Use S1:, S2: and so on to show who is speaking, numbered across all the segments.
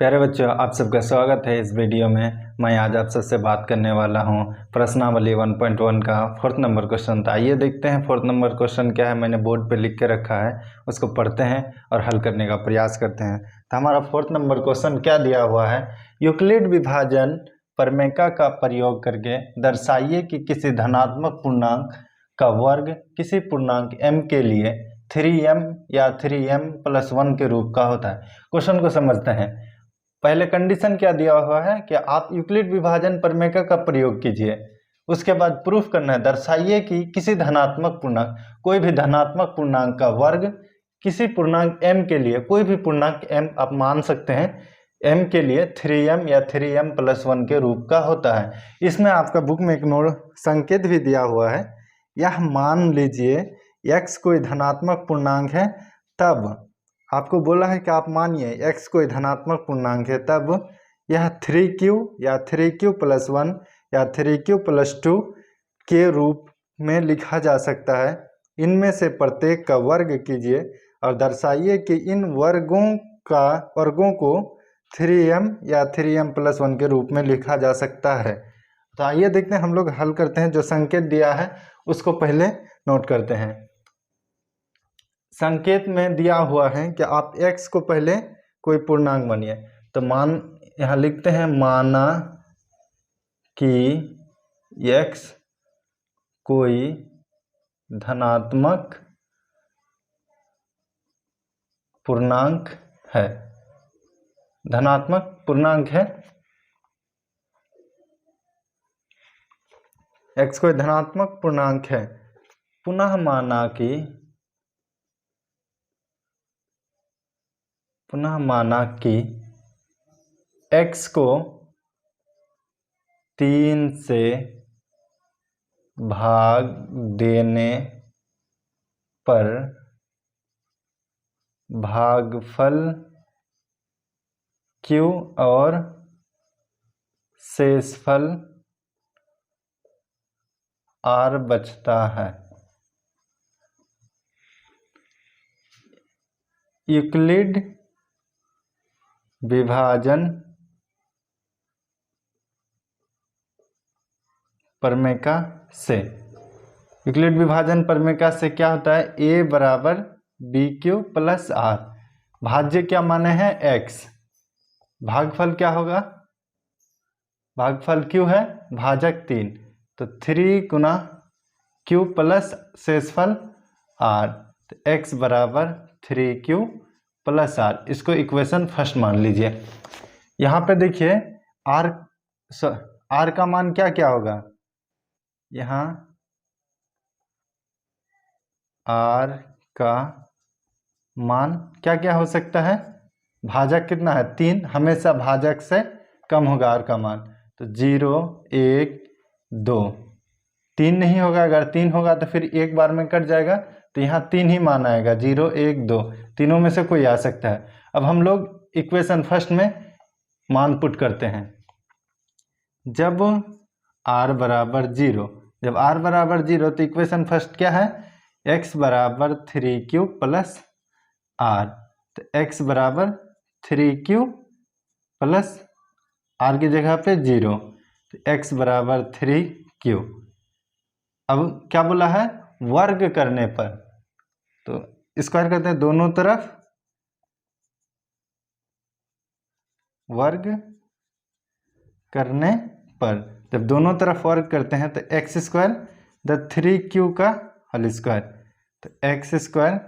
S1: प्यारे बच्चों, आप सबका स्वागत है इस वीडियो में। मैं आज आप सबसे बात करने वाला हूं प्रश्नावली 1.1 का 4th नंबर क्वेश्चन। तो आइए देखते हैं 4th नंबर क्वेश्चन क्या है। मैंने बोर्ड पे लिख के रखा है, उसको पढ़ते हैं और हल करने का प्रयास करते हैं। तो हमारा 4th नंबर क्वेश्चन क्या दिया हुआ है, यूक्लिड विभाजन प्रमेय का प्रयोग करके दर्शाइए कि किसी धनात्मक पूर्णांक का वर्ग किसी पूर्णांक m के लिए 3m या 3m+1 के रूप का होता है। क्वेश्चन को समझते हैं। पहले कंडीशन क्या दिया हुआ है कि आप यूक्लिड विभाजन प्रमेय का प्रयोग कीजिए। उसके बाद प्रूफ करना है, दर्शाइए कि किसी धनात्मक पूर्णांक, कोई भी धनात्मक पूर्णांक का वर्ग किसी पूर्णांक m के लिए, कोई भी पूर्णांक m आप मान सकते हैं, m के लिए 3m या 3m+1 के रूप का होता है। इसमें आपका बुक में एक संकेत भी दिया हुआ है। यह मान लीजिए x कोई धनात्मक पूर्णांक है, तब आपको बोला है कि आप मानिए x कोई धनात्मक पूर्णांक है, तब यह 3q या 3q+1 या 3q+2 के रूप में लिखा जा सकता है। इनमें से प्रत्येक का वर्ग कीजिए और दर्शाइए कि इन वर्गों को 3m या 3m+1 के रूप में लिखा जा सकता है। तो आइए देखते हैं, हम लोग हल करते हैं। जो संकेत दिया है उसको पहले नोट करते हैं। संकेत में दिया हुआ है कि आप x को पहले कोई पूर्णांक मानिए। तो मान यहाँ लिखते हैं, माना कि x कोई धनात्मक पूर्णांक है, धनात्मक पूर्णांक है। x कोई धनात्मक पूर्णांक है। पुनः माना कि x को 3 से भाग देने पर भागफल q और शेषफल r बचता है। यूक्लिड विभाजन प्रमेय से, यूक्लिड विभाजन प्रमेय से क्या होता है, a बराबर bq+r। भाज्य क्या माने हैं, x। भागफल क्या होगा, भागफल q है, भाजक 3, तो 3 गुना q प्लस शेषफल r, तो x बराबर 3q+r। इसको इक्वेशन फर्स्ट मान लीजिए। यहाँ पे देखिए r का मान क्या क्या होगा, यहाँ r का मान क्या क्या हो सकता है, भाजक कितना है 3, हमेशा भाजक से कम होगा r का मान। तो 0 1 2, 3 नहीं होगा। अगर 3 होगा तो फिर एक बार में कट जाएगा, तो यहाँ 3 ही मान आएगा, 0 1 2, तीनों में से कोई आ सकता है। अब हम लोग इक्वेशन फर्स्ट में मान पुट करते हैं। जब r बराबर 0, जब r बराबर 0, तो इक्वेशन फर्स्ट क्या है, x बराबर 3q+r। तो x बराबर 3q प्लस r की जगह पे 0, तो x बराबर 3q। अब क्या बोला है, वर्ग करने पर, तो स्क्वायर करते हैं दोनों तरफ, वर्ग करने पर जब दोनों तरफ वर्ग करते हैं तो x² द 3q का होल स्क्वायर, तो x²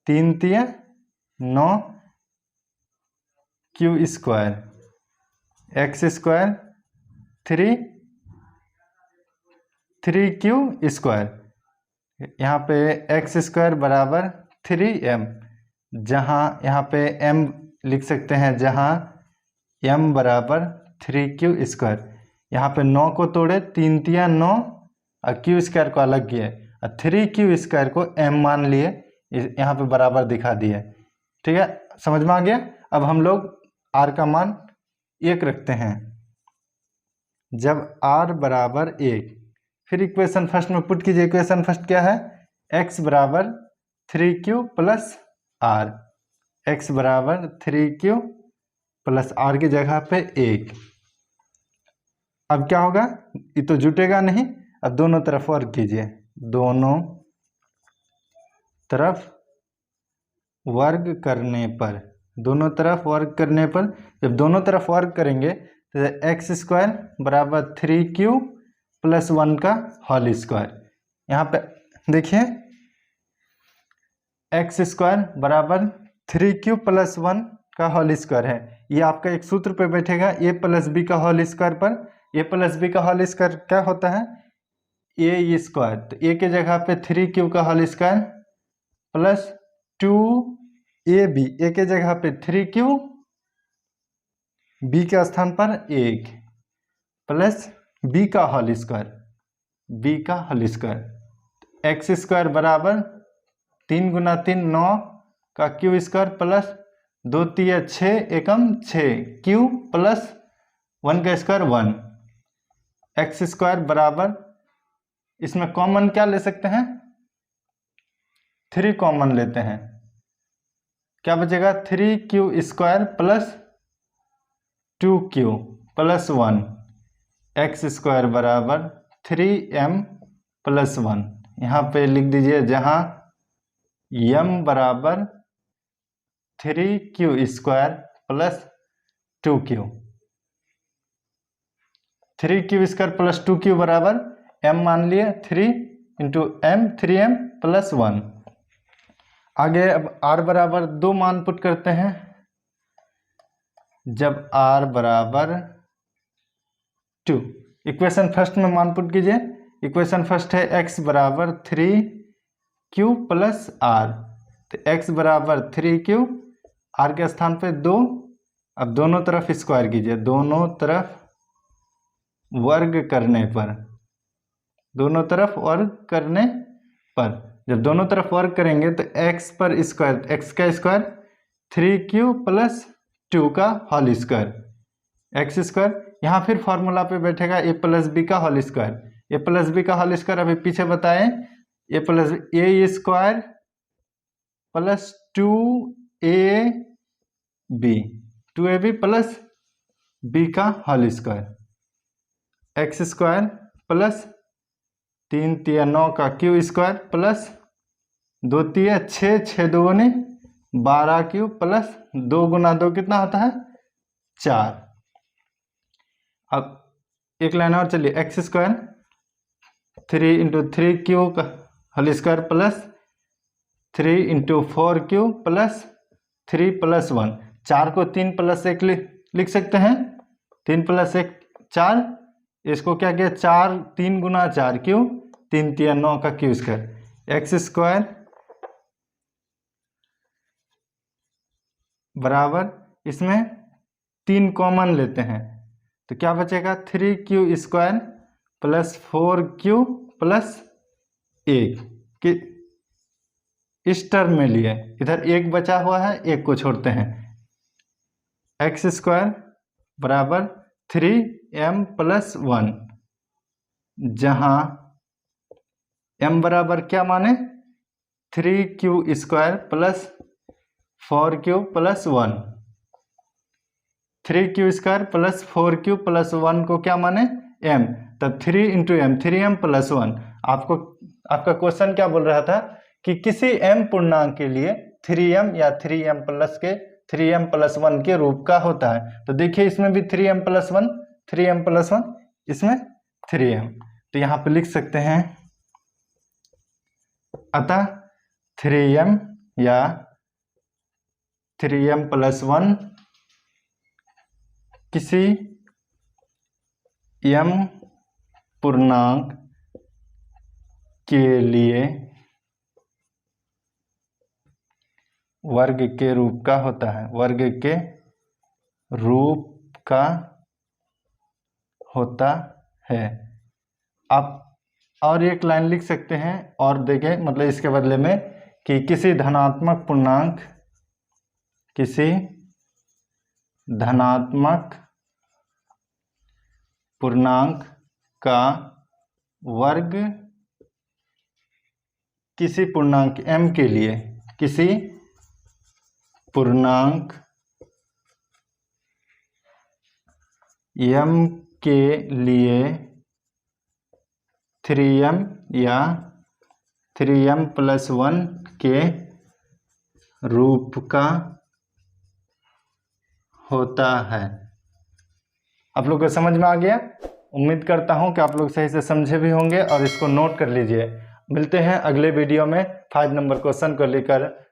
S1: 3 तिया 9 q² x² 3q²। यहाँ पे x² बराबर 3m, जहाँ यहाँ पे m लिख सकते हैं, जहाँ m बराबर 3q²। यहाँ पे 9 को तोड़े, 3 तिया 9 और q² को अलग किए और 3q² को m मान लिए, यहाँ पे बराबर दिखा दिए। ठीक है, समझ में आ गया। अब हम लोग r का मान 1 रखते हैं। जब r बराबर 1, फिर इक्वेशन फर्स्ट में पुट कीजिए। इक्वेशन फर्स्ट क्या है, x बराबर 3q+r, x बराबर 3q प्लस आर की जगह पे 1। अब क्या होगा, ये तो जुटेगा नहीं। अब दोनों तरफ वर्ग कीजिए, दोनों तरफ वर्ग करने पर, दोनों तरफ वर्ग करने पर, जब दोनों तरफ वर्ग करेंगे तो एक्स स्क्वायर बराबर 3q प्लस 1 का होल स्क्वायर। यहाँ पे देखिए एक्स स्क्वायर बराबर 3q प्लस 1 का होल स्क्वायर है। ये आपका एक सूत्र पे बैठेगा, ए प्लस बी का होल स्क्वायर पर। ए प्लस बी का होल स्क्वायर क्या होता है, ए स्क्वायर। तो ए के जगह पे 3q का होल स्क्वायर प्लस 2ab, ए के जगह पे 3q, बी के स्थान पर 1 प्लस बी का होल स्क्वायर, बी का होल स्क्वायर। एक्स स्क्वायर बराबर 3 गुना 3 9 का क्यू स्क्वायर प्लस 2 3 6 एकम 6 क्यू प्लस 1 का स्क्वायर 1। एक्स स्क्वायर बराबर, इसमें कॉमन क्या ले सकते हैं, 3 कॉमन लेते हैं, क्या बचेगा 3q square plus 2q plus 1। X square बराबर 3m प्लस 1। यहाँ पे लिख दीजिए, जहाँ m बराबर 3q square plus 2q, 3q square plus 2q बराबर m मान लिए 3 इंटू m, 3m प्लस 1। आगे अब r बराबर 2 मान पुट करते हैं। जब r बराबर 2, इक्वेशन फर्स्ट में मान पुट कीजिए। इक्वेशन फर्स्ट है x बराबर 3q प्लस r, तो x बराबर 3q, r के स्थान पे 2। अब दोनों तरफ स्क्वायर कीजिए, दोनों तरफ वर्ग करने पर, दोनों तरफ वर्ग करने पर, जब दोनों तरफ वर्ग करेंगे तो x पर स्क्वायर, x का स्क्वायर 3q प्लस 2 का होल स्क्वायर, एक्स स्क्वायर। यहाँ फिर फॉर्मूला पे बैठेगा ए प्लस बी का whole square, a plus b का होल स्क्वायर अभी पीछे बताएं, a plus a square plus 2ab plus b का whole square, x square plus 3 3 9 का q square plus 2 3 6 6 2 12 q plus 2 गुना 2 कितना होता है 4। अब एक लाइन और चलिए, एक्स स्क्वायर 3 इंटू 3q का whole square plus 3 into 4q plus 3 plus 1। 4 को 3 प्लस 1 लिख सकते हैं, 3 प्लस 1 4। इसको क्या किया, 4 3 गुना 4 क्यू, 3 3 9 का क्यू स्क्वायर। एक्स स्क्वायर बराबर, इसमें 3 कॉमन लेते हैं तो क्या बचेगा 3q square plus 4q plus 1 कि इस टर्म में लिए, इधर 1 बचा हुआ है, 1 को छोड़ते हैं। एक्स स्क्वायर बराबर 3m प्लस 1, जहां m बराबर क्या माने 3q square plus 4q plus 1, 3q square plus 4q plus 1 को क्या माने m, तब 3 इंटू एम, 3m प्लस 1। आपको आपका क्वेश्चन क्या बोल रहा था कि किसी m पूर्णांक के लिए 3m या 3m प्लस के 3m प्लस 1 के रूप का होता है। तो देखिए इसमें भी 3m प्लस 1, 3m प्लस 1, इसमें 3m, तो यहाँ पे लिख सकते हैं अतः 3m या 3m प्लस 1 किसी m पूर्णांक के लिए वर्ग के रूप का होता है, वर्ग के रूप का होता है। आप और एक लाइन लिख सकते हैं और देखें, मतलब इसके बदले में कि किसी धनात्मक पूर्णांक, किसी धनात्मक पूर्णांक का वर्ग किसी पूर्णांक m के लिए, किसी पूर्णांक m के लिए 3m या 3m+1 के रूप का होता है। आप लोग को समझ में आ गया? उम्मीद करता हूं कि आप लोग सही से समझे भी होंगे और इसको नोट कर लीजिए। मिलते हैं अगले वीडियो में 5 नंबर क्वेश्चन को लेकर।